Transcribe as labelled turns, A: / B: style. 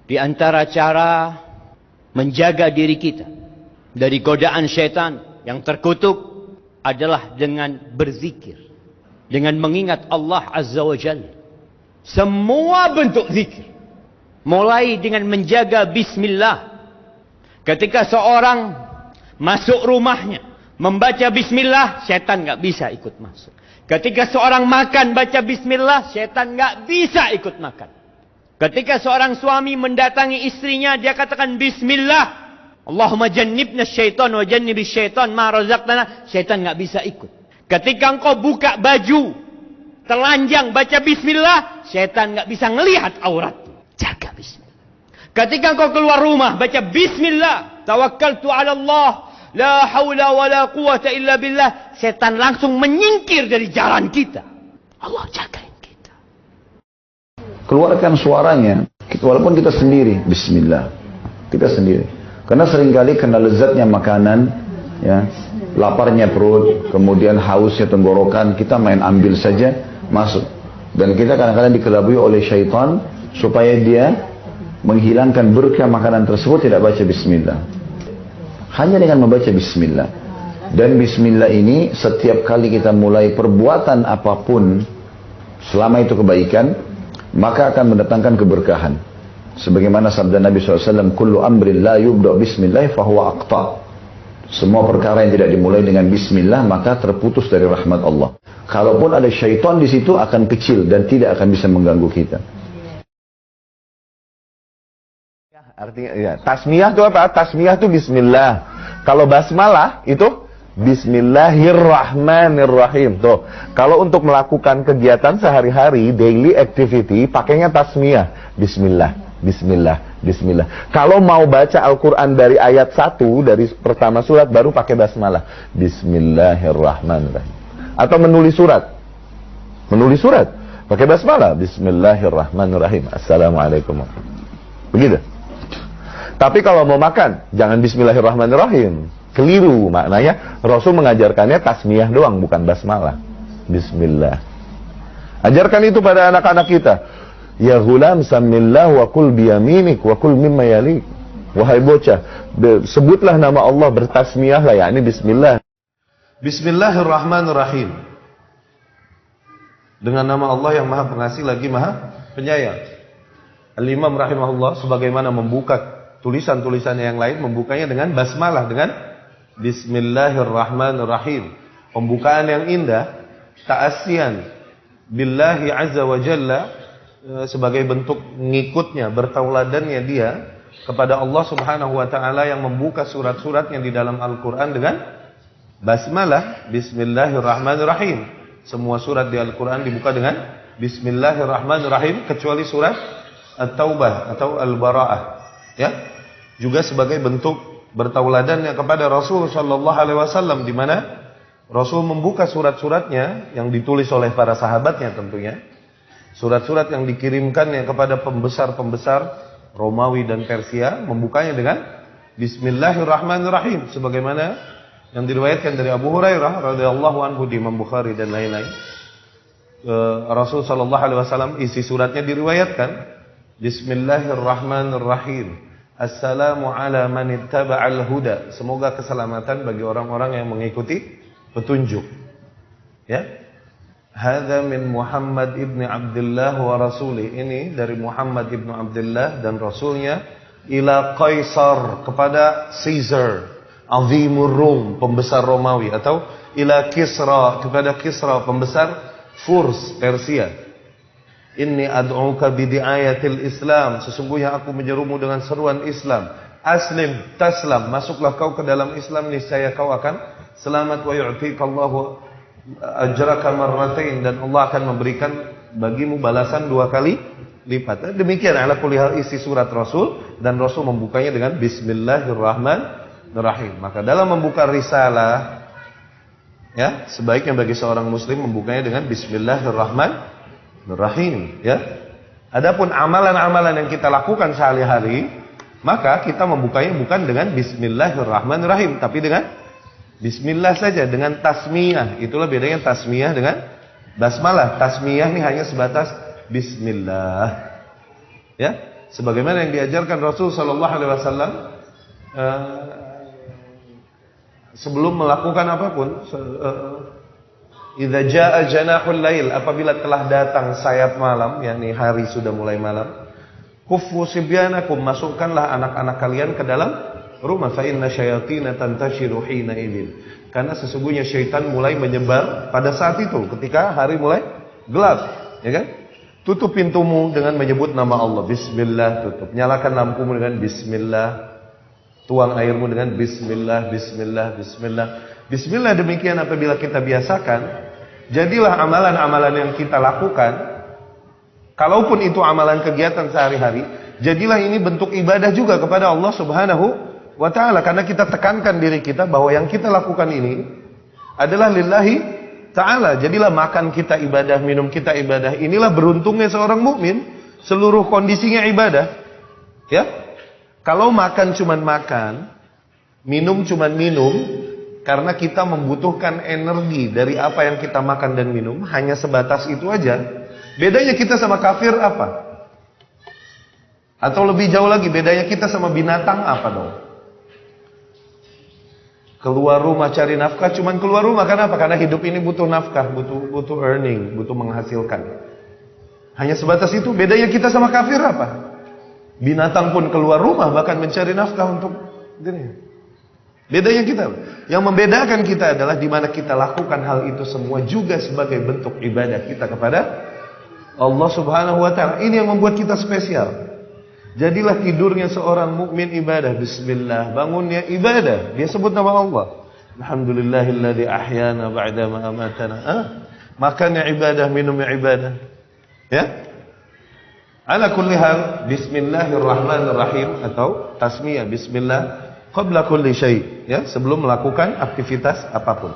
A: Di antara cara menjaga diri kita dari godaan syaitan yang terkutuk adalah dengan berzikir, dengan mengingat Allah Azza wa Jalla. Semua bentuk zikir, mulai dengan menjaga bismillah. Ketika seorang masuk rumahnya membaca bismillah, syaitan nggak bisa ikut masuk. Ketika seorang makan baca bismillah, syaitan nggak bisa ikut makan. Ketika seorang suami mendatangi istrinya, dia katakan bismillah. Allahumma jannibna syaitan wa jannibis syaitan ma razaqtana. Syaitan nggak bisa ikut. Ketika engkau buka baju, telanjang baca bismillah, syaitan nggak bisa ngelihat aurat. Jaga bismillah. Ketika engkau keluar rumah baca bismillah, tawakkaltu ala Allah, la haula wa la quwata illa billah. Syaitan langsung menyingkir dari jalan kita. Allah jagain kita.
B: Keluarkan suaranya, walaupun kita sendiri, bismillah. Kita sendiri. Karena seringkali kena lezatnya makanan, ya, laparnya perut, kemudian hausnya tenggorokan, kita main ambil saja, masuk. Dan kita kadang-kadang dikelabui oleh syaitan, supaya dia menghilangkan berkah makanan tersebut, tidak baca bismillah. Hanya dengan membaca bismillah. Dan bismillah ini, setiap kali kita mulai perbuatan apapun, selama itu kebaikan, maka akan mendatangkan keberkahan. Sebagaimana sabda Nabi SAW, kullu amrin la yubda' bismillah fahuwa aqta'. Semua perkara yang tidak dimulai dengan bismillah, maka terputus dari rahmat Allah. Kalaupun ada syaitan di situ, akan kecil dan tidak akan bisa mengganggu kita.
C: Artinya, ya, tasmiyah itu apa? Tasmiyah itu bismillah. Kalau basmalah itu bismillahirrahmanirrahim. Tuh, kalau untuk melakukan kegiatan sehari-hari, daily activity, pakainya tasmiyah. Bismillah, bismillah, bismillah. Kalau mau baca Al-Quran dari ayat 1, dari pertama surat, baru pakai basmalah. Bismillahirrahmanirrahim. Atau menulis surat. Menulis surat, pakai basmalah. Bismillahirrahmanirrahim. Assalamualaikum. Begitu. Tapi kalau mau makan, jangan bismillahirrahmanirrahim. Keliru maknanya. Rasul mengajarkannya tasmiyah doang, bukan basmalah. Bismillah. Ajarkan itu pada anak-anak kita. Ya ghulam samillah wa kul biyaminik wa kul mimma yalik. Wahai bocah, sebutlah nama Allah, bertasmiyahlah, yakni bismillah.
D: Bismillahirrahmanirrahim. Dengan nama Allah yang Maha Pengasih lagi Maha Penyayang. Al-Imam rahimahullah sebagaimana membuka tulisan-tulisannya yang lain, membukanya dengan basmalah, dengan Bismillahirrahmanirrahim. Pembukaan yang indah, ta'asian billahi azza wa jalla, sebagai bentuk ngikutnya, bertauladannya dia kepada Allah subhanahu wa ta'ala yang membuka surat-suratnya di dalam Al-Quran dengan basmalah, Bismillahirrahmanirrahim. Semua surat di Al-Quran dibuka dengan Bismillahirrahmanirrahim, kecuali surat At-Taubah atau Al-Bara'ah, ya, juga sebagai bentuk bertauladannya kepada Rasul sallallahu alaihi wasallam, di mana Rasul membuka surat-suratnya yang ditulis oleh para sahabatnya tentunya. Surat-surat yang dikirimkannya kepada pembesar-pembesar Romawi dan Persia, membukanya dengan Bismillahirrahmanirrahim, sebagaimana yang diriwayatkan dari Abu Hurairah radhiyallahu anhu di Imam Bukhari dan lain-lain. Rasul sallallahu alaihi wasallam isi suratnya diriwayatkan Bismillahirrahmanirrahim. Assalamu ala man ittaba'al huda. Semoga keselamatan bagi orang-orang yang mengikuti petunjuk. Ya. Hadza min Muhammad ibn Abdullah wa rasulih. Ini dari Muhammad ibn Abdullah dan rasulnya, ila Qaisar, kepada Caesar, azimur Rum, pembesar Romawi, atau ila Kisra, kepada Kisra, pembesar Furs, Persia. Inni ad'uka bidi'ayatil Islam, sesungguhnya aku menyerumu dengan seruan Islam. Aslim taslam, masuklah kau ke dalam Islam, niscaya kau akan selamat. Wa yu'tikallahu ajraka marratain, dan Allah akan memberikan bagimu balasan 2 kali lipat. Demikian ala kulli hal isi surat Rasul, dan Rasul membukanya dengan Bismillahirrahmanirrahim. Maka dalam membuka risalah, ya, sebaiknya bagi seorang muslim membukanya dengan Bismillahirrahmanirrahim, ya. Adapun amalan-amalan yang kita lakukan sehari-hari, maka kita membukanya bukan dengan Bismillahirrahmanirrahim, tapi dengan Bismillah saja, dengan tasmiyah. Itulah bedanya tasmiyah dengan basmalah. Tasmiyah ini hanya sebatas Bismillah, ya. Sebagaimana yang diajarkan Rasul sallallahu alaihi wasallam sebelum melakukan apapun, idza jaa janahul lail, apabila telah datang sayap malam, yakni hari sudah mulai malam, kuffu sibyanakum, masukkanlah anak-anak kalian ke dalam rumah, fa inna syayatina tantashiru hina idzin, karena sesungguhnya syaitan mulai menyebar pada saat itu, ketika hari mulai gelap, ya kan? Tutup pintumu dengan menyebut nama Allah, bismillah, tutup. Nyalakan lampumu dengan bismillah. Tuang airmu dengan bismillah, bismillah, bismillah. Bismillah demikian apabila kita biasakan, jadilah amalan-amalan yang kita lakukan, kalaupun itu amalan kegiatan sehari-hari, jadilah ini bentuk ibadah juga kepada Allah Subhanahu wa ta'ala. Karena kita tekankan diri kita bahwa yang kita lakukan ini adalah lillahi ta'ala. Jadilah makan kita ibadah, minum kita ibadah. Inilah beruntungnya seorang mukmin, seluruh kondisinya ibadah. Ya, kalau makan cuman makan, minum cuman minum, karena kita membutuhkan energi dari apa yang kita makan dan minum, hanya sebatas itu aja. Bedanya kita sama kafir apa? Atau lebih jauh lagi, bedanya kita sama binatang apa dong? Keluar rumah cari nafkah, cuman keluar rumah kenapa? Karena hidup ini butuh nafkah, butuh earning, butuh menghasilkan. Hanya sebatas itu. Bedanya kita sama kafir apa? Binatang pun keluar rumah bahkan mencari nafkah untuk dirinya. Bedanya kita, yang membedakan kita adalah di mana kita lakukan hal itu semua juga sebagai bentuk ibadah kita kepada Allah Subhanahu wa ta'ala. Ini yang membuat kita spesial. Jadilah tidurnya seorang mukmin ibadah, bismillah. Bangunnya ibadah, dia sebut nama Allah. Alhamdulillahilladzi ahyana ba'da ma amatana. Makannya ibadah, minumnya ibadah. Ya? Ala kulli hal, bismillahirrahmanirrahim atau tasmiyah bismillah qabla kulli syai', ya, sebelum melakukan aktivitas apapun.